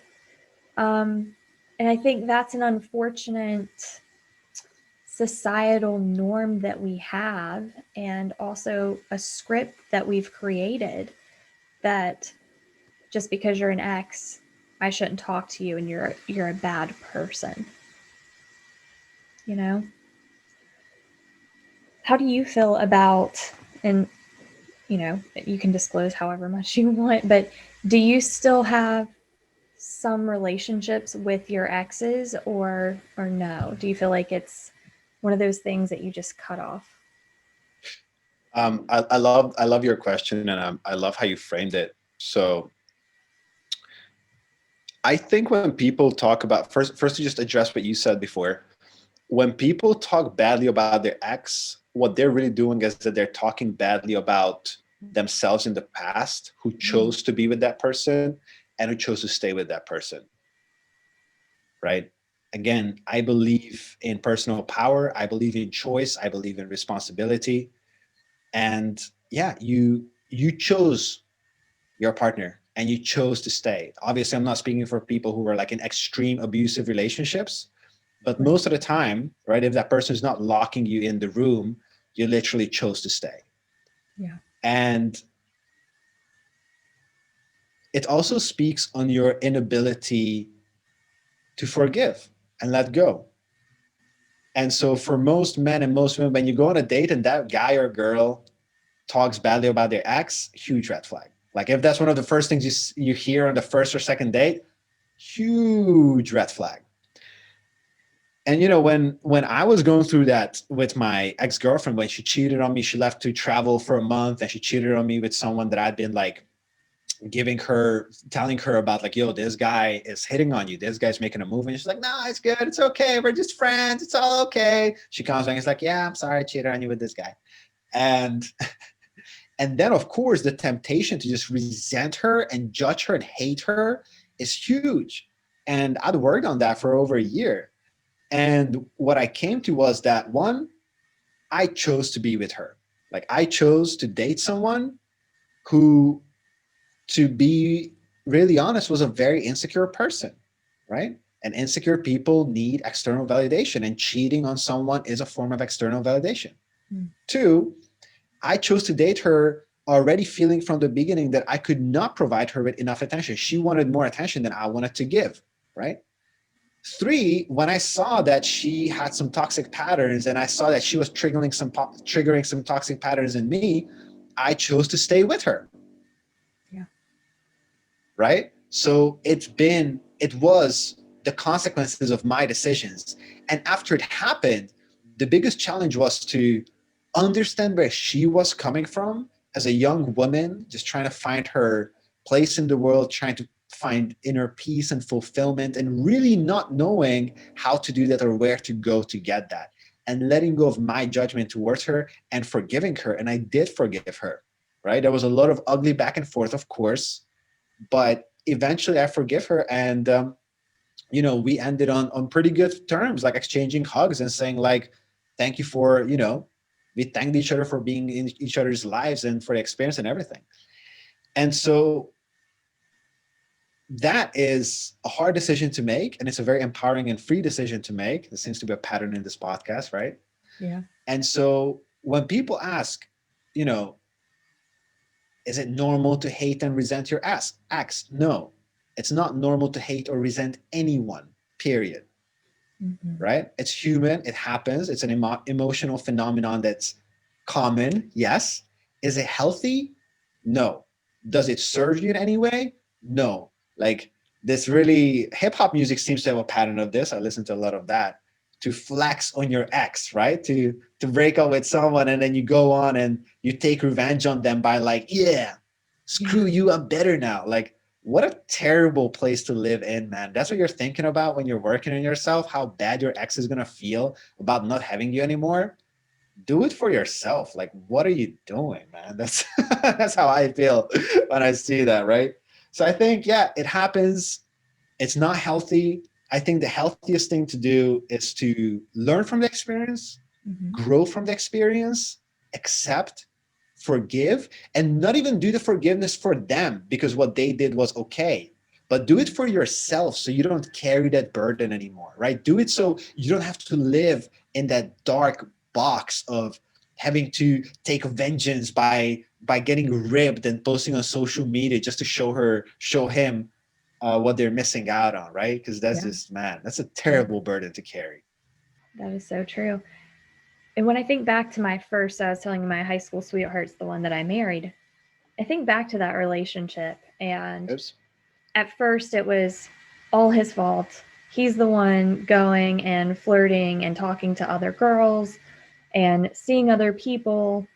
Um, and I think that's an unfortunate societal norm that we have, and also a script that we've created, that just because you're an ex, I shouldn't talk to you and you're a bad person, you know? How do you feel about, and you can disclose however much you want, but do you still have some relationships with your exes, or no? Do you feel like it's one of those things that you just cut off? I love your question, and I love how you framed it. So I think when people talk about first to just address what you said before, when people talk badly about their ex, what they're really doing is that they're talking badly about themselves in the past who Mm. chose to be with that person and who chose to stay with that person, right? Again, I believe in personal power. I believe in choice. I believe in responsibility. And yeah, you chose your partner and you chose to stay. Obviously, I'm not speaking for people who are like in extreme abusive relationships, but Right. most of the time, right, if that person is not locking you in the room, you literally chose to stay. Yeah. And it also speaks on your inability to forgive and let go. And so for most men and most women, when you go on a date and that guy or girl talks badly about their ex, huge red flag. Like if that's one of the first things you hear on the first or second date, huge red flag. And when I was going through that with my ex-girlfriend, when she cheated on me, she left to travel for a month and she cheated on me with someone that I'd been like telling her about, like, yo, this guy is hitting on you, this guy's making a move, and she's like, no, it's good, it's okay, we're just friends, it's all okay. She comes back and is like, yeah, I'm sorry I cheated on you with this guy. And and then of course the temptation to just resent her and judge her and hate her is huge. And I'd worked on that for over a year. And what I came to was that, one, I chose to be with her. Like I chose to date someone who, to be really honest, was a very insecure person, right? And insecure people need external validation, and cheating on someone is a form of external validation. Mm. Two, I chose to date her already feeling from the beginning that I could not provide her with enough attention. She wanted more attention than I wanted to give, right? Three, when I saw that she had some toxic patterns and I saw that she was triggering some toxic patterns in me, I chose to stay with her. Yeah. Right? So it was the consequences of my decisions. And after it happened, the biggest challenge was to understand where she was coming from as a young woman, just trying to find her place in the world, trying to find inner peace and fulfillment, and really not knowing how to do that or where to go to get that. And letting go of my judgment towards her and forgiving her. And I did forgive her, right? There was a lot of ugly back and forth, of course, but eventually I forgive her. And we ended on pretty good terms, like exchanging hugs and saying, like, thank you for, we thanked each other for being in each other's lives and for the experience and everything. And so that is a hard decision to make, and it's a very empowering and free decision to make. There seems to be a pattern in this podcast, right? Yeah. And so when people ask, you know is it normal to hate and resent your ex? No, it's not normal to hate or resent anyone, period. Mm-hmm. Right? It's human. It happens. It's an emotional phenomenon that's common. Yes. Is it healthy? No. Does it serve you in any way? No. Like, this really hip hop music seems to have a pattern of this. I listen to a lot of that, to flex on your ex, right? To break up with someone and then you go on and you take revenge on them by, like, yeah, Yeah. screw you, I'm better now. Like, what a terrible place to live in, man. That's what you're thinking about when you're working on yourself, how bad your ex is going to feel about not having you anymore. Do it for yourself. Like, what are you doing, man? That's that's how I feel when I see that, right? So I think, yeah, it happens. It's not healthy. I think the healthiest thing to do is to learn from the experience, Mm-hmm. grow from the experience, accept, forgive, and not even do the forgiveness for them because what they did was okay, but do it for yourself so you don't carry that burden anymore, right? Do it so you don't have to live in that dark box of having to take vengeance by getting ribbed and posting on social media just to show him what they're missing out on, right? Because that's Yeah. just, man, that's a Yeah. terrible burden to carry. That is so true. And when I think back to my first, I was telling you, my high school sweetheart's the one that I married. I think back to that relationship, and Oops. at first it was all his fault. He's the one going and flirting and talking to other girls and seeing other people.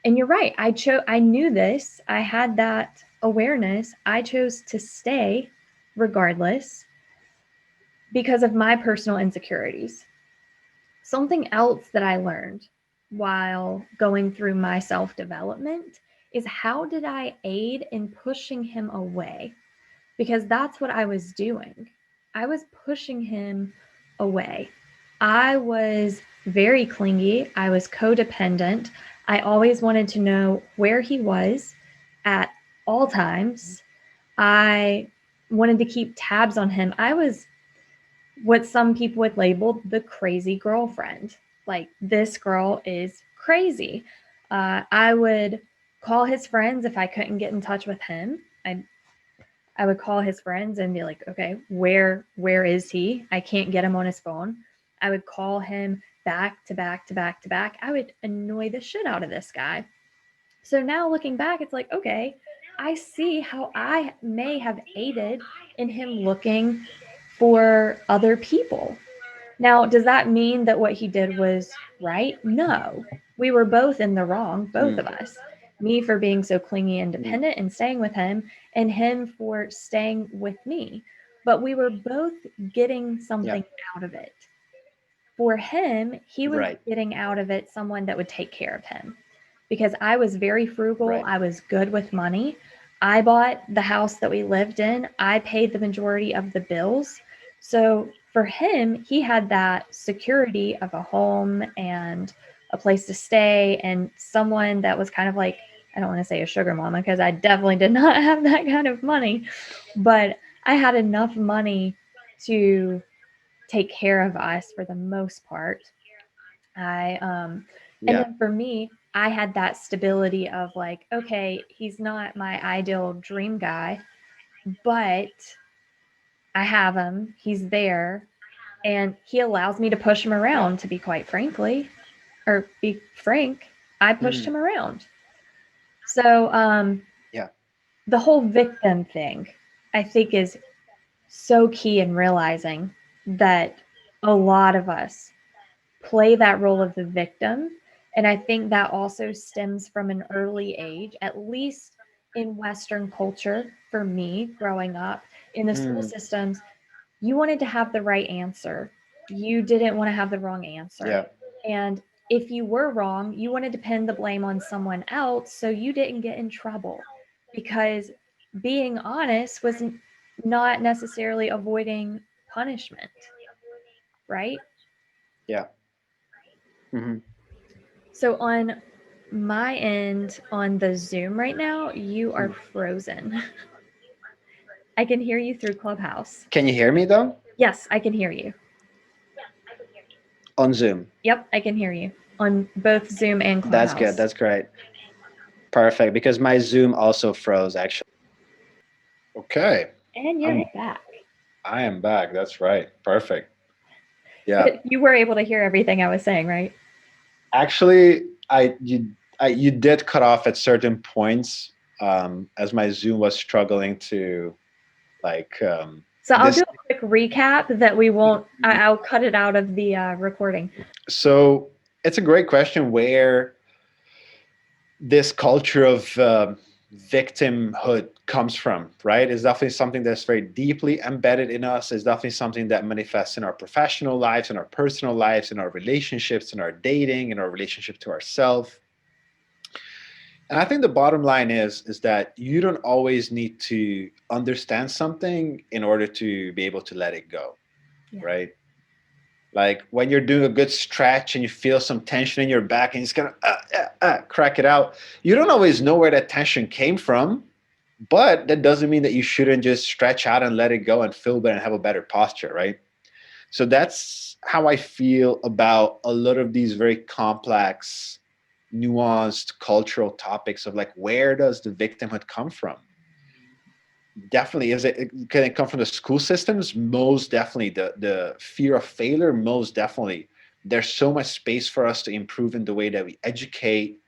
And you're right. I knew this. I had that awareness. I chose to stay regardless because of my personal insecurities. Something else that I learned while going through my self-development is how did I aid in pushing him away? Because that's what I was doing. I was pushing him away. I was very clingy. I was codependent. I always wanted to know where he was at all times. I wanted to keep tabs on him. I was what some people would label the crazy girlfriend. Like, this girl is crazy. I would call his friends if I couldn't get in touch with him. I would call his friends and be like, okay, where is he? I can't get him on his phone. I would call him back to back to back to back. I would annoy the shit out of this guy. So now looking back, it's like, okay, I see how I may have aided in him looking for other people. Now, does that mean that what he did was right? No. We were both in the wrong, both of us. Me for being so clingy and dependent and staying with him, and him for staying with me. But we were both getting something out of it. For him, he was Right. getting out of it someone that would take care of him. Because I was very frugal, Right. I was good with money. I bought the house that we lived in, I paid the majority of the bills. So for him, he had that security of a home and a place to stay, and someone that was kind of like, I don't want to say a sugar mama because I definitely did not have that kind of money, but I had enough money to take care of us for the most part. And Yeah. then for me, I had that stability of like, okay, he's not my ideal dream guy, but I have him, he's there, and he allows me to push him around, to be quite frankly, or be frank, I pushed him around. So Yeah. the whole victim thing, I think, is so key in realizing that a lot of us play that role of the victim. And I think that also stems from an early age, at least in Western culture. For me, growing up in the school systems, you wanted to have the right answer. You didn't want to have the wrong answer. Yeah. And if you were wrong, you wanted to pin the blame on someone else so you didn't get in trouble. Because being honest was not necessarily avoiding punishment, right? Yeah. Hmm. So on my end on the Zoom right now, you are frozen. I can hear you through Clubhouse. Can you hear me though? Yes, I can hear you. On Zoom. Yep, I can hear you on both Zoom and That's good. Clubhouse. That's great. Perfect. Because my Zoom also froze actually. Okay. And you're I'm back. I am back. That's right. Perfect. Yeah. But you were able to hear everything I was saying, right? Actually, you did cut off at certain points, as my Zoom was struggling to like So I'll do this. a quick recap that we won't, I'll cut it out of the recording. So it's a great question where this culture of victimhood comes from, right? It's definitely something that's very deeply embedded in us. It's definitely something that manifests in our professional lives, in our personal lives, in our relationships, in our dating, in our relationship to ourselves. And I think the bottom line is that you don't always need to understand something in order to be able to let it go, right? Like when you're doing a good stretch and you feel some tension in your back and you're just gonna crack it out. You don't always know where that tension came from, but that doesn't mean that you shouldn't just stretch out and let it go and feel better and have a better posture, right? So that's how I feel about a lot of these very complex, nuanced cultural topics of like, where does the victimhood come from? Definitely, can it come from the school systems? Most definitely. The fear of failure, most definitely. There's so much space for us to improve in the way that we educate,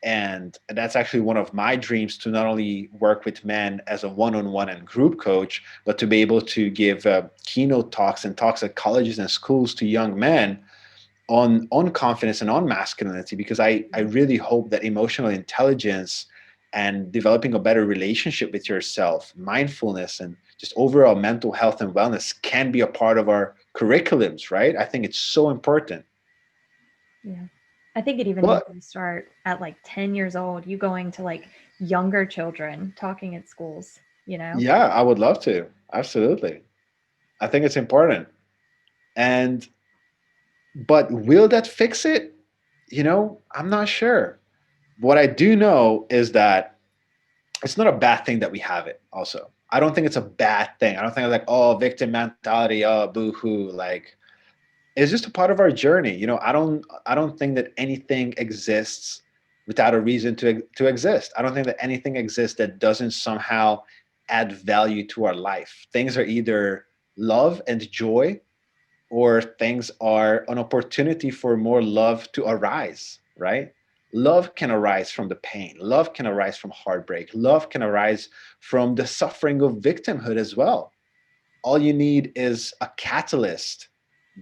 And that's actually one of my dreams, to not only work with men as a one-on-one and group coach, but to be able to give keynote talks and talks at colleges and schools to young men on confidence and on masculinity, because I really hope that emotional intelligence and developing a better relationship with yourself, mindfulness, and just overall mental health and wellness can be a part of our curriculums, right? I think it's so important. Yeah. I think it even needs But to start at like 10 years old, you going to like younger children talking at schools, you know? yeah, I would love to. Absolutely. I think it's important. And but will that fix it? I'm not sure. What I do know is that it's not a bad thing that we have it also. I don't think it's a bad thing. I don't think it's like, oh, victim mentality, oh, boo-hoo. Like, it's just a part of our journey. I don't think that anything exists without a reason to exist. I don't think that anything exists that doesn't somehow add value to our life. Things are either love and joy, or things are an opportunity for more love to arise, right? Love can arise from the pain. Love can arise from heartbreak. Love can arise from the suffering of victimhood as well. All you need is a catalyst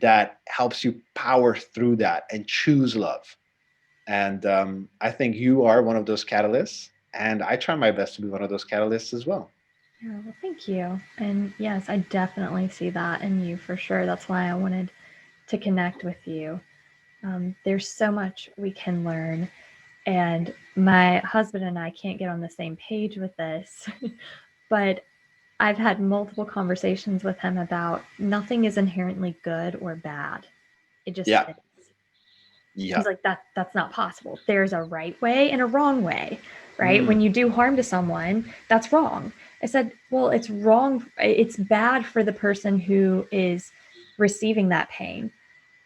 that helps you power through that and choose love. And I think you are one of those catalysts. And I try my best to be one of those catalysts as well. Yeah, well, thank you. And yes, I definitely see that in you for sure. That's why I wanted to connect with you. There's so much we can learn. And my husband and I can't get on the same page with this, but I've had multiple conversations with him about nothing is inherently good or bad. It just Yeah. is. Yeah. He's like, that's not possible. There's a right way and a wrong way, right? Mm, When you do harm to someone, that's wrong. I said, well, it's wrong. It's bad for the person who is receiving that pain.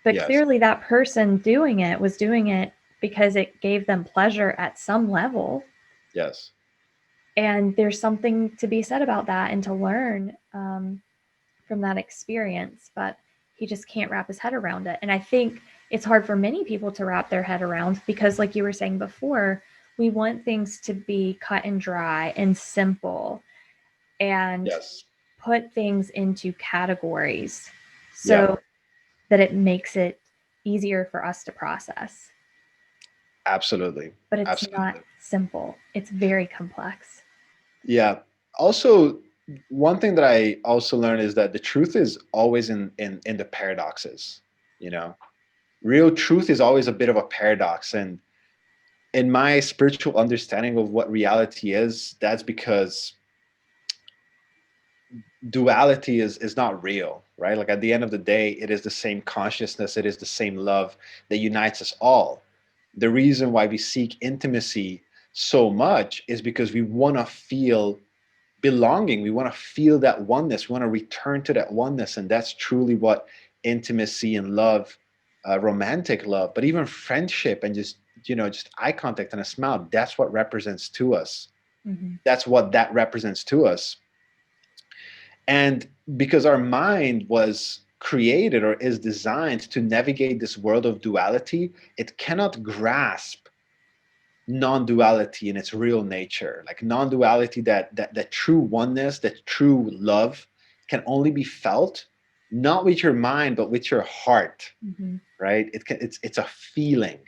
But yes. clearly, that person doing it was doing it because it gave them pleasure at some level. Yes. And there's something to be said about that and to learn from that experience. But he just can't wrap his head around it. And I think it's hard for many people to wrap their head around because, like you were saying before, we want things to be cut and dry and simple and Yes. put things into categories Yeah. so that it makes it easier for us to process. Absolutely. But it's not Absolutely. simple, it's very complex. Yeah. Also, one thing that I also learned is that the truth is always in the paradoxes. You know, real truth is always a bit of a paradox, and in my spiritual understanding of what reality is, that's because duality is not real, right? Like, at the end of the day, it is the same consciousness, it is the same love that unites us all. The reason why we seek intimacy so much is because we want to feel belonging. We want to feel that oneness. We want to return to that oneness. And that's truly what intimacy and love, romantic love, but even friendship and just eye contact and a smile, that's what represents to us. Mm-hmm. That's what that represents to us. And because our mind was created or is designed to navigate this world of duality, it cannot grasp non-duality in its real nature. Like, non-duality, that true oneness, that true love can only be felt not with your mind but with your heart, Mm-hmm. right? It's a feeling.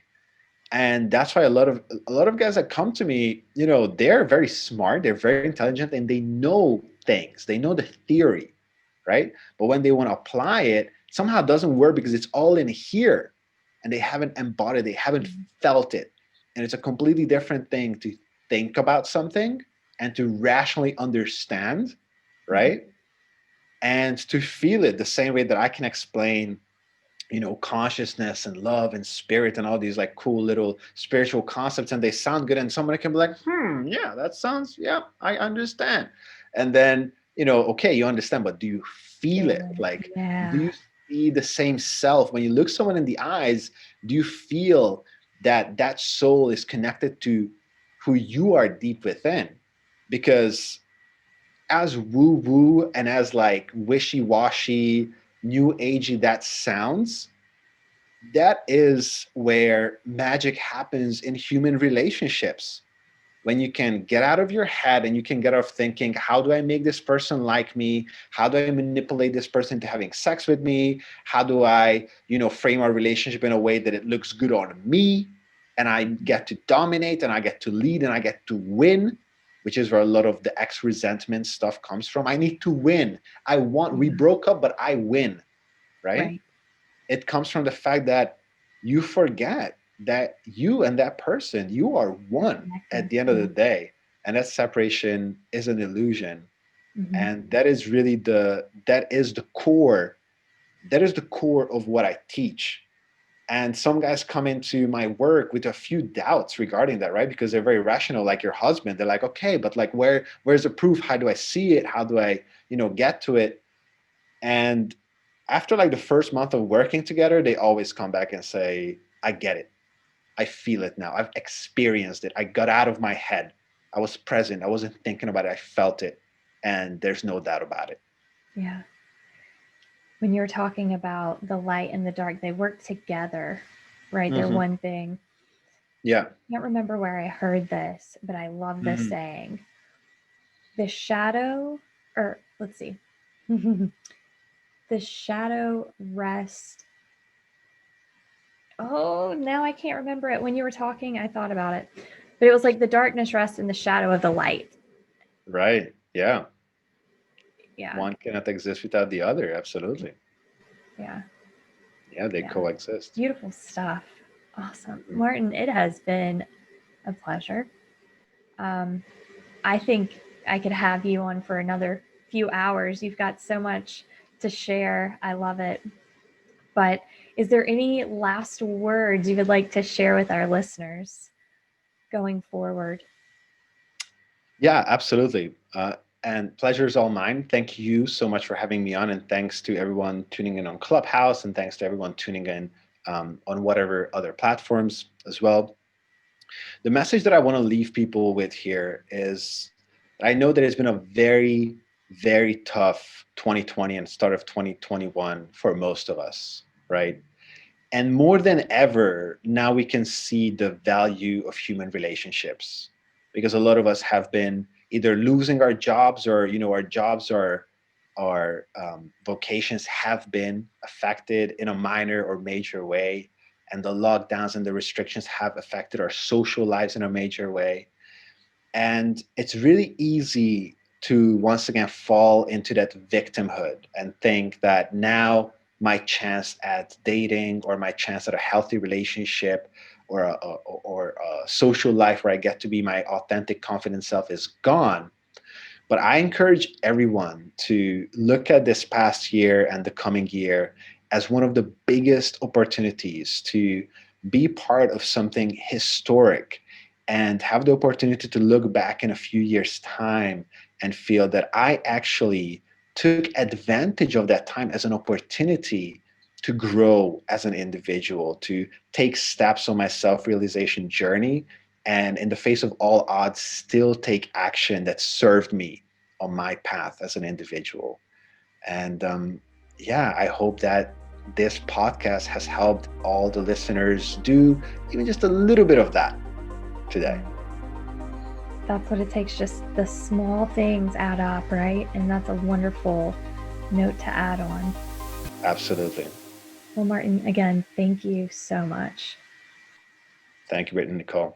And that's why a lot of guys that come to me, they're very smart, they're very intelligent, and they know things, they know the theory, right? But when they want to apply it, somehow it doesn't work because it's all in here, and they haven't embodied, they haven't felt it. And it's a completely different thing to think about something and to rationally understand, Mm-hmm. right? And to feel it the same way that I can explain, consciousness and love and spirit and all these like cool little spiritual concepts, and they sound good, and somebody can be like, yeah, that sounds, yeah, I understand. And then, okay, you understand, but do you feel Feel it? it. Like, do Yeah. you see the same self when you look someone in the eyes? Do you feel that that soul is connected to who you are deep within? Because as woo woo and as like wishy washy, new agey that sounds, that is where magic happens in human relationships. When you can get out of your head and you can get out of thinking, how do I make this person like me? How do I manipulate this person into having sex with me? How do I, frame our relationship in a way that it looks good on me? And I get to dominate and I get to lead and I get to win, which is where a lot of the ex resentment stuff comes from. I need to win. We Yeah. broke up, but I win, right? Right. It comes from the fact that you forget that you and that person, you are one at Connected. the end of Yeah. the day. And that separation is an illusion. Mm-hmm. And that is really that is the core of what I teach. And some guys come into my work with a few doubts regarding that, right? Because they're very rational, like your husband. They're like, okay, but like where's the proof? How do I see it? How do I, get to it? And after like the first month of working together, they always come back and say, I get it. I feel it now. I've experienced it. I got out of my head. I was present. I wasn't thinking about it. I felt it. And there's no doubt about it. Yeah. When you're talking about the light and the dark, they work together, right? They're Mm-hmm. one thing. Yeah. I can't remember where I heard this, but I love this Mm-hmm. saying. The shadow, or let's see, the shadow rest. Oh, now I can't remember it. When you were talking, I thought about it. But it was like the darkness rests in the shadow of the light. Right. Yeah. Yeah. One cannot exist without the other. Absolutely. Yeah. Yeah, they Yeah. coexist. Beautiful stuff. Awesome. Mm-hmm. Martin, it has been a pleasure. Um, I think I could have you on for another few hours. You've got so much to share. I love it. But is there any last words you would like to share with our listeners going forward? Yeah, absolutely. And pleasure is all mine. Thank you so much for having me on. And thanks to everyone tuning in on Clubhouse. And thanks to everyone tuning in on whatever other platforms as well. The message that I want to leave people with here is I know that it's been a very, very tough 2020 and start of 2021 for most of us, right? And more than ever, now we can see the value of human relationships because a lot of us have been either losing our jobs or, our jobs or our vocations have been affected in a minor or major way. And the lockdowns and the restrictions have affected our social lives in a major way. And it's really easy to once again fall into that victimhood and think that now my chance at dating or my chance at a healthy relationship or a social life where I get to be my authentic, confident self is gone. But I encourage everyone to look at this past year and the coming year as one of the biggest opportunities to be part of something historic and have the opportunity to look back in a few years' time and feel that I actually took advantage of that time as an opportunity to grow as an individual, to take steps on my self realization journey, and in the face of all odds, still take action that served me on my path as an individual. And yeah, I hope that this podcast has helped all the listeners do even just a little bit of that today. That's what it takes. Just the small things add up, right? And that's a wonderful note to add on. Absolutely. Well, Martin, again, thank you so much. Thank you, Brittney-Nichole.